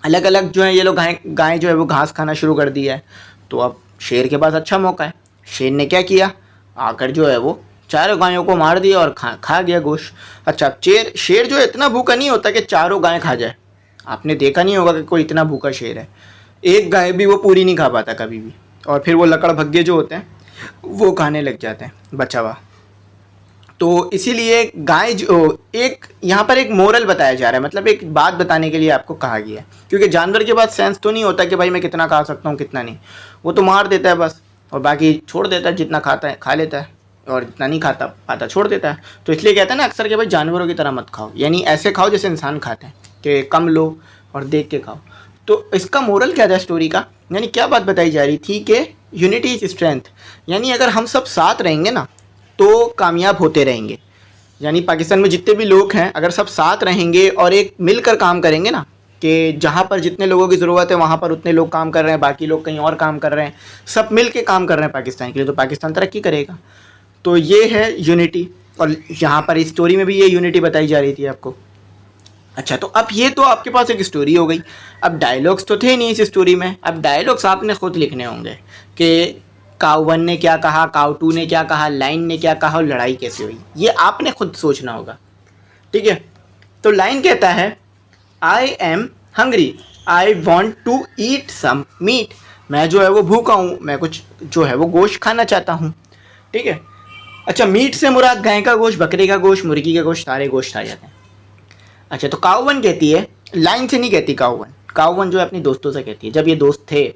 अलग अलग जो है ये लोग गायें जो है वो घास खाना शुरू कर दिया है। तो अब शेर के पास अच्छा मौका है। शेर ने क्या किया, आकर जो है वो 4 गायों को मार दिया और खा गया गोश्त। अच्छा, शेर जो है इतना भूखा नहीं होता कि 4 गायें खा जाए। आपने देखा नहीं होगा कि कोई इतना भूखा शेर है, एक गाय भी वो पूरी नहीं खा पाता कभी भी। और फिर वो लकड़ भग्गे जो होते हैं वो खाने लग जाते हैं बचा हुआ। तो इसीलिए गाय जो एक यहाँ पर एक मोरल बताया जा रहा है, मतलब एक बात बताने के लिए आपको कहा गया है। क्योंकि जानवर के पास सेंस तो नहीं होता कि भाई मैं कितना खा सकता हूँ कितना नहीं, वो तो मार देता है बस और बाकी छोड़ देता है, जितना खाता है खा लेता है और जितना नहीं खाता पाता छोड़ देता है। तो इसलिए कहते हैं ना अक्सर कि भाई जानवरों की तरह मत खाओ, यानी ऐसे खाओ जैसे इंसान खाते हैं कि कम लो और देख के खाओ। तो इसका मोरल क्या था स्टोरी का, यानी क्या बात बताई जा रही थी कि यूनिटी इज़ स्ट्रेंथ, यानी अगर हम सब साथ रहेंगे ना तो कामयाब होते रहेंगे। यानी पाकिस्तान में जितने भी लोग हैं अगर सब साथ रहेंगे और एक मिलकर काम करेंगे ना, कि जहाँ पर जितने लोगों की ज़रूरत है वहाँ पर उतने लोग काम कर रहे हैं, बाकी लोग कहीं और काम कर रहे हैं, सब मिल के काम कर रहे हैं पाकिस्तान के लिए, तो पाकिस्तान तरक्की करेगा। तो ये है यूनिटी, और यहाँ पर इस स्टोरी में भी ये यूनिटी बताई जा रही थी आपको। अच्छा, तो अब ये तो आपके पास एक स्टोरी हो गई। अब डायलॉग्स तो थे नहीं इस स्टोरी में, अब डायलॉग्स आपने खुद लिखने होंगे कि काऊ 1 ने क्या कहा, काऊ 2 ने क्या कहा, लाइन ने क्या कहा और लड़ाई कैसे हुई, ये आपने खुद सोचना होगा, ठीक है। तो लाइन कहता है I am hungry, I want to eat some meat, मैं जो है वो भूखा हूँ, मैं कुछ जो है वो गोश्त खाना चाहता हूँ, ठीक है। अच्छा, मीट से मुराद गाय का गोश्त, बकरी का गोश्त, मुर्गी का गोश्त, सारे गोश्त आ जाते हैं। अच्छा, तो काऊ 1 कहती है, लाइन से नहीं कहती काऊ 1 जो है अपनी दोस्तों से कहती है, जब ये दोस्त थे,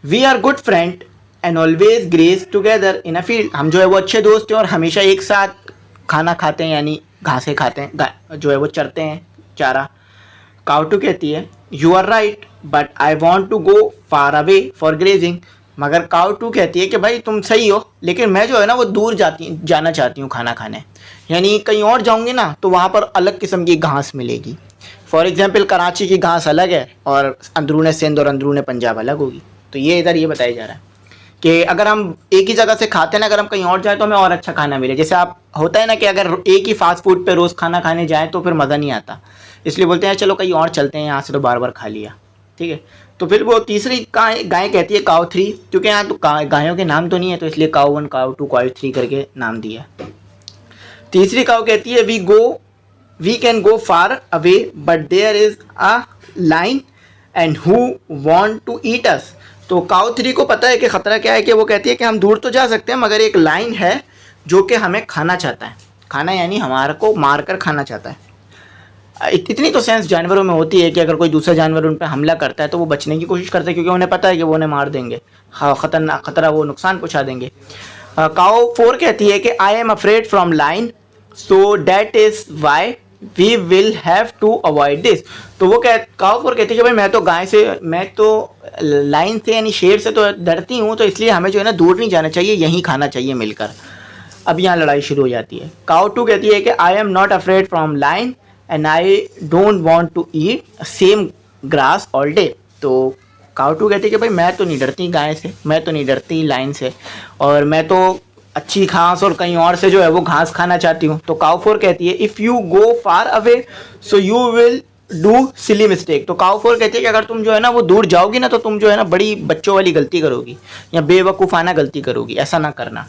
we are good friend and always graze together in a field, हम जो है वो अच्छे दोस्त हैं और हमेशा एक साथ खाना खाते हैं, यानी घासें खाते हैं, जो है वो चरते हैं चारा। काऊ 2 कहती है you are right but I want to go far away for grazing, मगर काऊ 2 कहती है कि भाई तुम सही हो लेकिन मैं जो है ना वो दूर जाना चाहती हूँ खाना खाने, यानी कहीं और जाऊँगी ना तो वहाँ पर अलग किस्म की घास मिलेगी। फॉर एग्जांपल कराची की घास अलग है और अंदरून सिंध और अंदरून पंजाब अलग होगी। तो ये इधर ये बताया जा रहा है कि अगर हम एक ही जगह से खाते हैं ना, अगर हम कहीं और जाएँ तो हमें और अच्छा खाना मिले। जैसे आप होता है ना कि अगर एक ही फास्ट फूड पर रोज़ खाना खाने जाएँ तो फिर मज़ा नहीं आता, इसलिए बोलते हैं चलो कहीं और चलते हैं, यहाँ से तो बार बार खा लिया, ठीक है। तो फिर वो तीसरी गाय कहती है काऊ 3, क्योंकि यहाँ तो गायों के नाम तो नहीं है तो इसलिए काऊ 1, काऊ 2, काऊ 3 करके नाम दिया। तीसरी काऊ कहती है we can go far away but there is a line and who want to eat us, तो काऊ 3 को पता है कि ख़तरा क्या है, कि वो कहती है कि हम दूर तो जा सकते हैं मगर एक लाइन है जो कि हमें खाना चाहता है, खाना यानी हमारे को मार कर खाना चाहता है। इतनी तो सेंस जानवरों में होती है कि अगर कोई दूसरा जानवर उन पर हमला करता है तो वो बचने की कोशिश करते हैं, क्योंकि उन्हें पता है कि वो उन्हें मार देंगे, हाँ खतरा वो नुकसान पहुँचा देंगे। काऊ 4 कहती है कि I am afraid from lion so that is why we will have to avoid this, तो वो काऊ 4 कहती है कि भाई मैं तो लाइन से यानी शेर से तो डरती हूँ, तो इसलिए हमें जो है ना दूर नहीं जाना चाहिए, यहीं खाना चाहिए मिलकर। अब यहाँ लड़ाई शुरू हो जाती है। काऊ 2 कहती है कि I am not afraid from lion and I don't want to eat same grass all day, तो काऊ 2 कहती है कि भाई मैं तो नहीं डरती गाय से, मैं तो नहीं डरती लाइन से, और मैं तो अच्छी घास और कहीं और से जो है वो घास खाना चाहती हूँ। तो काऊ 4 कहती है if you go far away so you will do silly mistake, तो काऊ 4 कहती है कि अगर तुम जो है ना वो दूर जाओगी ना तो तुम जो है ना बड़ी बच्चों वाली गलती करोगी या बेवकूफ़ाना गलती करोगी, ऐसा ना करना।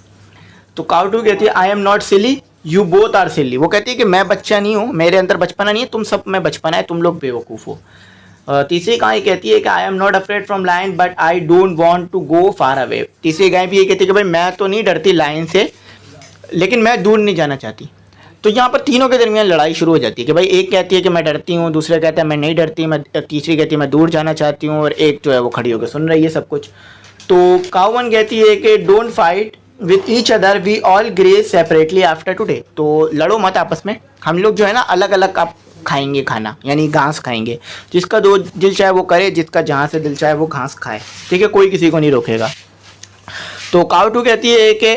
तो काऊ 2 कहती है I am not silly you both are silly, वो कहती है कि मैं बच्चा नहीं हूँ, मेरे अंदर बचपना नहीं है, तुम सब में बचपना है, तुम लोग बेवकूफ़ हो। तीसरी गाय कहती है कि I am not afraid from lion but I don't want to go far away, तीसरी गाय भी ये कहती है कि भाई मैं तो नहीं डरती लाइन से लेकिन मैं दूर नहीं जाना चाहती। तो यहाँ पर तीनों के दरमियान लड़ाई शुरू हो जाती है कि भाई एक कहती है कि मैं डरती हूँ, दूसरा कहता है मैं नहीं डरती, तीसरी कहती है मैं दूर जाना चाहती हूँ, और एक जो है वो खड़ी होकर सुन रही है सब कुछ। तो काउ 1 कहती है कि don't fight with each other, we all graze separately after today. तो लड़ो मत आपस में, हम लोग जो है ना अलग अलग आप खाएंगे खाना, यानी घास खाएंगे। जिसका जो दिल चाहे वो करे, जिसका जहाँ से दिल चाहे वो घास खाए, ठीक है, कोई किसी को नहीं रोकेगा। तो काउ 2 कहती है कि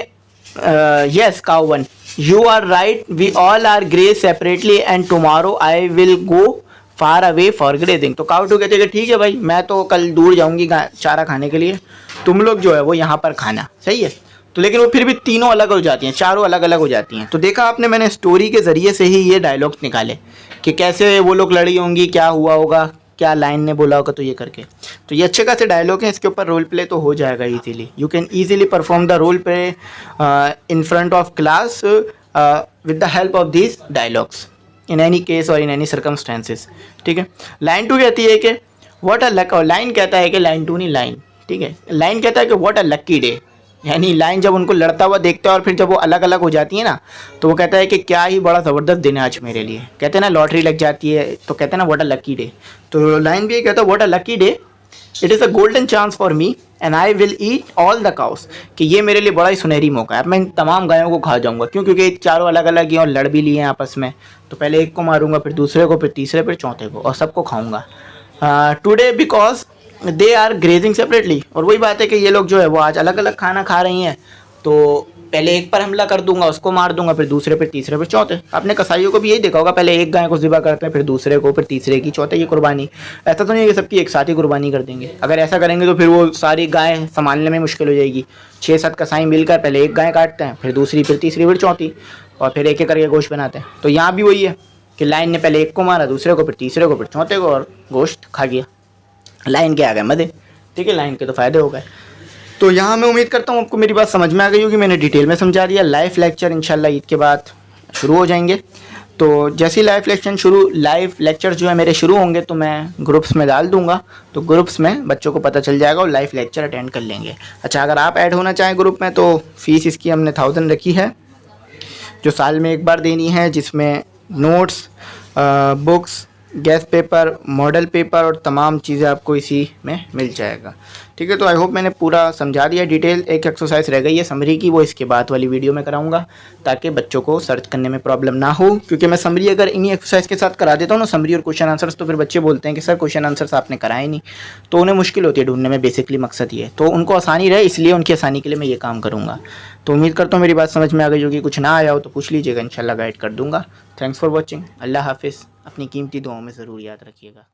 yes cow 1 you are right, we all are graze separately and tomorrow I will go far away for grazing. तो काउ 2 कहते हैं कि ठीक है भाई, मैं तो कल दूर जाऊंगी चारा खाने के लिए, तुम लोग जो है वो यहाँ पर खाना, सही है। तो लेकिन वो फिर भी तीनों अलग हो जाती हैं, चारों अलग अलग हो जाती हैं। तो देखा आपने, मैंने स्टोरी के ज़रिए से ही ये डायलॉग्स निकाले कि कैसे वो लोग लड़ी होंगी, क्या हुआ होगा, क्या लाइन ने बोला होगा, तो ये करके। तो ये अच्छे खासे डायलॉग हैं, इसके ऊपर रोल प्ले तो हो जाएगा easily. You can easily perform the role play in front of class with the help of this dialogues in any case और इन एनी सर्कमस्टेंसेस, ठीक है। लाइन 2 कहती है कि व्हाट अ लक, और लाइन कहता है कि लाइन 2 नहीं लाइन, ठीक है, लाइन कहता है कि व्हाट अ लक्की डे। यानी लाइन जब उनको लड़ता हुआ देखता है और फिर जब वो अलग अलग हो जाती है ना, तो वो कहता है कि क्या ही बड़ा ज़बरदस्त दिन है आज मेरे लिए। कहते हैं ना लॉटरी लग जाती है, तो कहते हैं ना व्हाट अ लकी डे। तो लाइन भी ये कहता है what a lucky day, it is a golden chance for me and I will eat all the cows, कि ये मेरे लिए बड़ा ही सुनहरी मौका है, मैं तमाम गायों को खा जाऊंगा। क्यों? क्योंकि चारों अलग अलग हैं और लड़ भी लिए हैं आपस में। तो पहले एक को मारूंगा, फिर दूसरे को, फिर तीसरे, फिर चौथे को, और सबको खाऊंगा today because they are grazing separately. और वही बात है कि ये लोग जो है वो आज अलग अलग खाना खा रही हैं, तो पहले एक पर हमला कर दूंगा, उसको मार दूंगा, फिर दूसरे पर, तीसरे पर, चौथे। आपने कसाईयों को भी यही देखा होगा, पहले एक गाय को ज़िबा करते हैं, फिर दूसरे को, फिर तीसरे की, चौथे की कुर्बानी। ऐसा तो नहीं है कि सबकी एक साथ ही कुर्बानी कर देंगे। अगर ऐसा करेंगे तो फिर वो सारी गाय संभालने में मुश्किल हो जाएगी। 6-7 कसाई मिलकर पहले एक गाय काटते हैं, फिर दूसरी, फिर तीसरी, फिर चौथी, और फिर एक एक करके गोश्त बनाते हैं। तो यहाँ भी वही है कि लाइन ने पहले एक को मारा, दूसरे को, फिर तीसरे को, फिर चौथे को, और गोश्त खा गया। लाइन के आ गए मज़े, ठीक है, लाइन के तो फ़ायदे हो गए। तो यहाँ मैं उम्मीद करता हूँ आपको मेरी बात समझ में आ गई होगी, मैंने डिटेल में समझा दिया। लाइव लेक्चर इंशाल्लाह ईद के बाद शुरू हो जाएंगे। तो जैसे ही लाइव लेक्चर जो है मेरे शुरू होंगे, तो मैं ग्रुप्स में डाल दूंगा, तो ग्रुप्स में बच्चों को पता चल जाएगा और लाइव लेक्चर अटेंड कर लेंगे। अच्छा, अगर आप ऐड होना चाहें ग्रुप में, तो फ़ीस इसकी हमने 1000 रखी है, जो साल में एक बार देनी है, जिसमें notes, books, gas paper, model paper और तमाम चीज़ें आपको इसी में मिल जाएगा, ठीक है। तो आई होप मैंने पूरा समझा दिया डिटेल। एक एक्सरसाइज रह गई है समरी की, वो इसके बाद वाली वीडियो में कराऊंगा, ताकि बच्चों को सर्च करने में प्रॉब्लम ना हो। क्योंकि मैं समरी अगर इन्हीं एक्सरसाइज के साथ करा देता हूँ ना, समरी और क्वेश्चन आंसर्स, तो फिर बच्चे बोलते हैं कि सर क्वेश्चन आंसर्स आपने कराए नहीं, तो उन्हें मुश्किल होती है ढूंढने में। बेसिकली मकसद ये है, तो उनको आसानी रहे, इसलिए उनकी आसानी के लिए मैं ये काम करूँगा। तो उम्मीद करता हूँ मेरी बात समझ में आ गई होगी। कुछ ना आया हो तो पूछ लीजिएगा, इंशाल्लाह गाइड कर दूँगा। Thanks for watching. अल्लाह हाफिज़। अपनी कीमती दुआओं में ज़रूर याद रखिएगा।